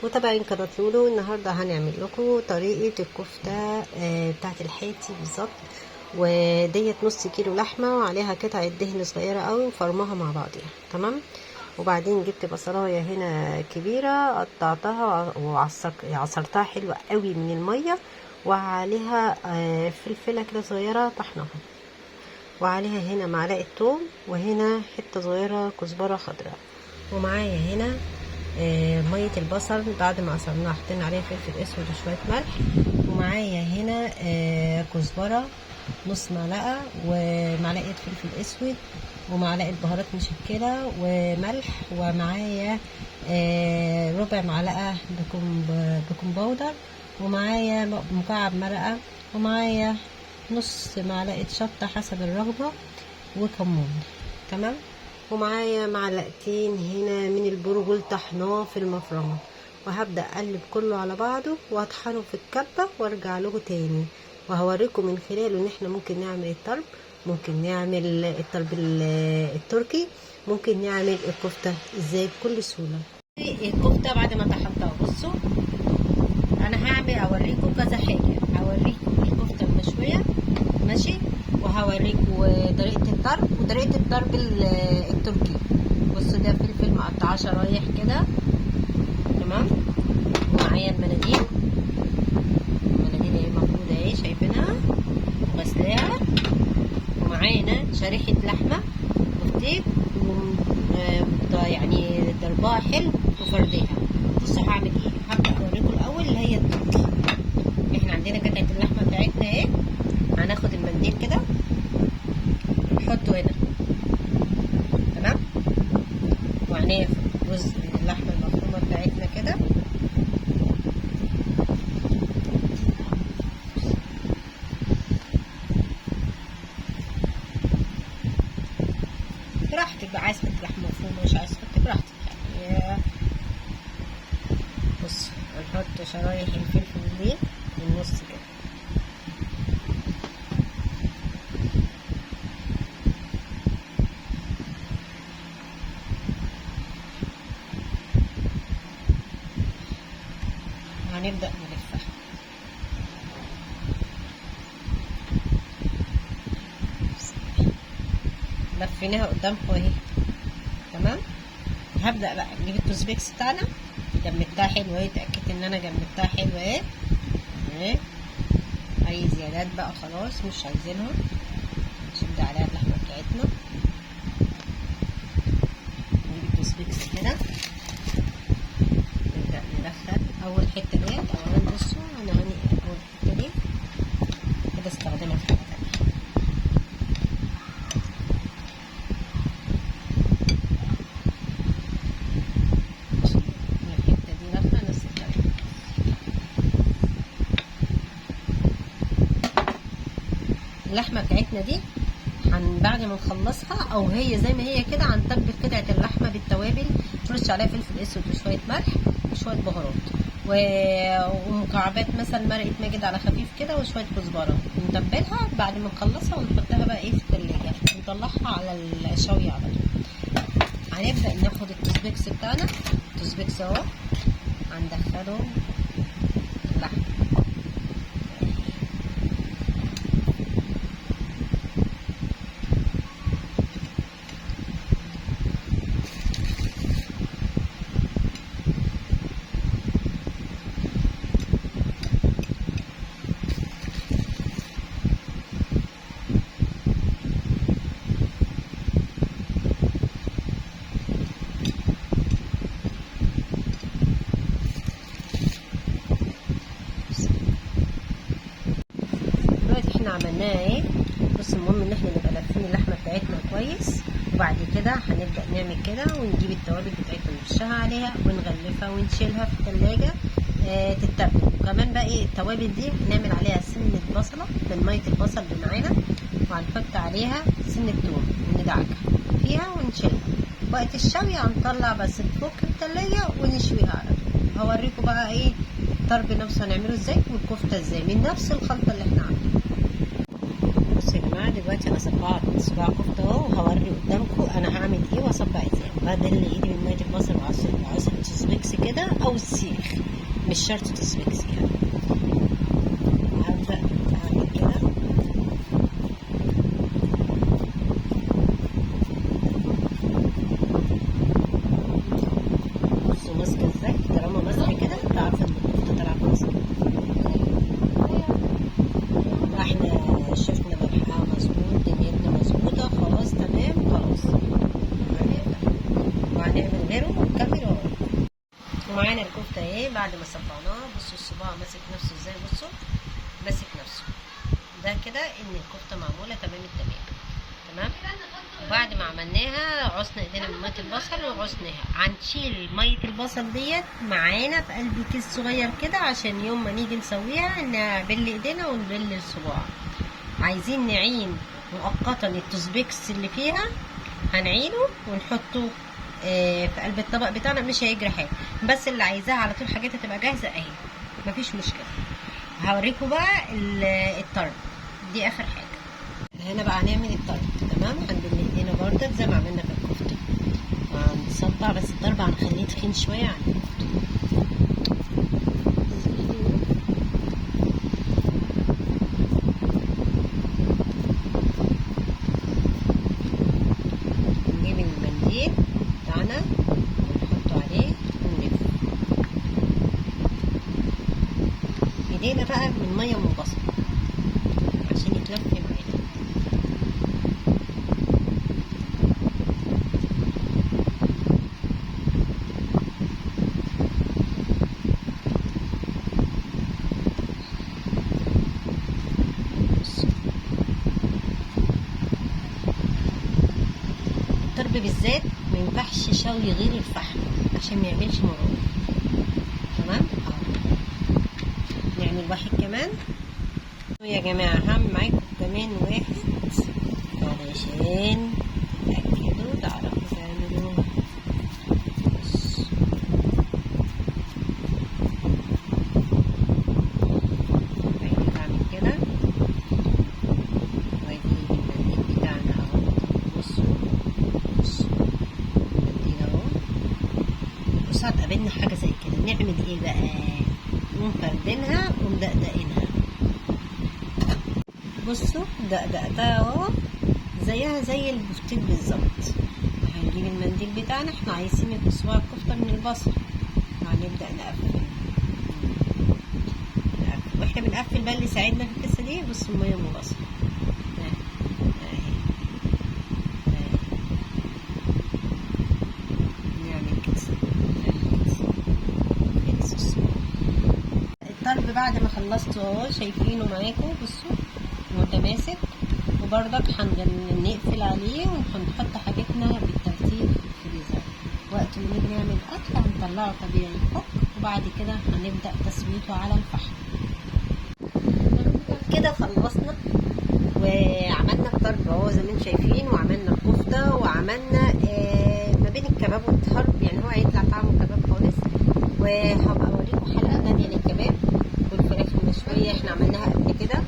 متابعين قناة لولو. النهاردة هنعمل لكم طريقة الكفتة بتاعت الحياتي بالظبط. وديت نص كيلو لحمة وعليها قطعة دهن صغيرة قوي وفرمها مع بعضيها. تمام. وبعدين جبت بصلاية هنا كبيرة قطعتها وعصرتها حلوة قوي من المية، وعليها فلفلة كده صغيرة طحنها، وعليها هنا معلقة توم، وهنا حتة صغيرة كزبرة خضراء. ومعايا هنا مية البصل بعد ما عصرناها حطينا عليها فلفل اسود وشوية ملح. ومعايا هنا كزبرة نص معلقة، ومعلقة فلفل اسود، ومعلقة بهارات مشكلة وملح، ومعايا ربع معلقة بيكنج باودر، ومعايا مكعب مرقة، ومعايا نص معلقة شطة حسب الرغبة، وكمون. تمام. ومعايا معلقتين هنا من البرغل طحناه في المفرمة، وهبدأ اقلب كله على بعضه واطحنه في الكبة وارجع له تاني، وهوريكم من خلاله ان احنا ممكن نعمل الطرب، ممكن نعمل الطرب التركي، ممكن نعمل الكفتة ازاي بكل سهولة. الكفتة بعد ما طحنتها بصوا انا هعمل اوريكم كذا حاجة. هوريكم الكفتة المشوية ماشي، وهوريكم طريقة الطرب وطريقة الطرب التركي. بصوا ده فلفل مقطعاه شرايح كده. تمام. ومعايا المناديل اهي مفروضة اهي شايفينها وغسلاها. ومعانا شريحة لحمة بفتيك يعني ضربها حلو وفرديها. بصوا هعمل ايه. هبدأ اوريكم الاول اللي هي التركي. احنا عندنا قطعة اللحمة بتاعتنا اهي. هناخد المنديل كده نحطه هنا. تمام. وعناية في جزء من اللحمة المفرومة بتاعتنا كده. براحتك بقى، عايز تحط لحمة مفرومة مش عايز تحط براحتك يعني. بص هنحط شرايح الفلفل دي في النص كده. هنبدأ نلفها. لفيناها قدامكم اهي. تمام. هبدأ بقى نجيب التوزبيكس بتاعنا، جمدتها حلوة اهي، اتأكدت ان انا جمدتها حلوة اهي. اي زيادات بقى خلاص مش عايزينها. نشد عليها اللحمة بتاعتنا. نجيب التوزبيكس كده نبدأ ندخل اول حتة ديت. اولا بصوا انا اول حتة دي كده استخدمها في حاجة تانية. الحتة دي داخلة نفس الكلام. اللحمة بتاعتنا دي بعد ما نخلصها او هي زي ما هي كده هنتبل قطعة اللحمة بالتوابل، نرش عليها فلفل اسود وشوية ملح وشوية بهارات ومكعبات مثلا مرقة ماجد على خفيف كده وشوية كزبرة، ونتبلها بعد ما نخلصها ونحطها بقى ايه في التلاجة ونطلعها على الشوي على طول. هنبدأ ناخد التوزبيكس بتاعنا. التوزبيكس اهو هندخله اللحمة. دلوقتي احنا عملناها ايه. بص المهم ان احنا نبقى لافين اللحمه بتاعتنا كويس، وبعد كده هنبدا نعمل كده ونجيب التوابل بتاعتنا نرشها عليها ونغلفها ونشيلها في الثلاجه تتبل. وكمان بقى ايه التوابل دي هنعمل عليها سنه بصله من ميه البصل اللي معانا، وهنحط عليها سنه توم وندعكها فيها ونشيلها. وقت الشوي هنطلع بس تفك الثلاجه ونشويها على طول. هوريكم بقى ايه الطرب نفسه هنعمله ازاي والكفته ازاي من نفس الخلطه اللي احنا عاملينها. بصوا يا جماعه دلوقتي انا صبعت صباع كفته اهو، وهوري قدامكم انا هعمل ايه واصبع ازاي. بدل ايدي من ميه البصل وعصر التوزبيكس كده او السيخ، مش شرط تسبيكس يعني. هبدأ اعمل كده. بصوا ماسكه ازاي، طالما ماسكه كده تعرف ان الكفته طالعه كويسه. احنا شفنا ملحها مظبوط، دنيتنا مظبوطه، خلاص تمام خلاص. وهنعمل غيره ونكمل ورانا. ومعانا الكفته اهي بعد ما صفعناها. بصوا الصباع ماسك نفسه ازاي، بصوا ماسك نفسه. ده كده ان الكفته معموله تمام التمام. تمام. وبعد ما عملناها عصنا ايدينا من ميه البصل وعصناها. هنشيل ميه البصل ديت معانا في قلب كيس صغير كده، عشان يوم ما نيجي نسويها نبل ايدينا ونبل الصباع. عايزين نعين مؤقتا التوزبيكس اللي فيها، هنعينه ونحطه في قلب الطبق بتاعنا، مش هيجري حاجه. بس اللي عايزاها على طول حاجتها تبقى جاهزه اهي، مفيش مشكله. هوريكم بقى الطرب دي اخر حاجه. هنا بقى هنعمل الطرب. تمام. هنبل ايدينا برضك زي ما عملنا في الكفته، هنصبع بس الطرب هنخليه تخين شويه عن الكفته. نجيب المنديل بتاعنا ونحطه عليه ونلف ايدينا بقى من ميه من بصل عشان يتلف معانا. الطرب بالذات ما ينفعش شوي غير الفحم عشان ما يعملش مرار. تمام. نعمل واحد كمان يا جماعه. هعمل معاكم كمان واحد علشان تأكدوا تعرفوا تعملوا. بعمل كده وادي المنديل بتاعنا اهو. بصوا المنديل اهو. بصوا هتقابلنا حاجه زي كده، نعمل ايه بقى؟ نقوم فردينها ومدقدقينها. بصوا دقدقتها اهو زيها زي البفتيك بالظبط. هنجيب المنديل بتاعنا، احنا عايزين صباع الكفته من البصل، هنبدأ نقفل. واحنا بنقفل بقى اللي ساعدنا في القصه دي بصوا الميه من البصل اهي. نعمل كده الطرب بعد ما خلصته اهو، شايفينه معاكم. بصوا متماسك. وبرضك هنقفل عليه ونحط حاجتنا بالترتيب في الفريزر. وقت ما نيجي نعمل اكل هنطلعه طبيعي يفك، وبعد كده هنبدأ تسويته على الفحم. كده خلصنا وعملنا الطرب اهو زي ما انتم شايفين، وعملنا الكفته، وعملنا ما بين الكباب والطرب، يعني هو هيطلع طعمه كباب خالص. وهبقى اوريكم حلقه ثانيه للكباب والفراخ المشويه، احنا عملناها قبل كده.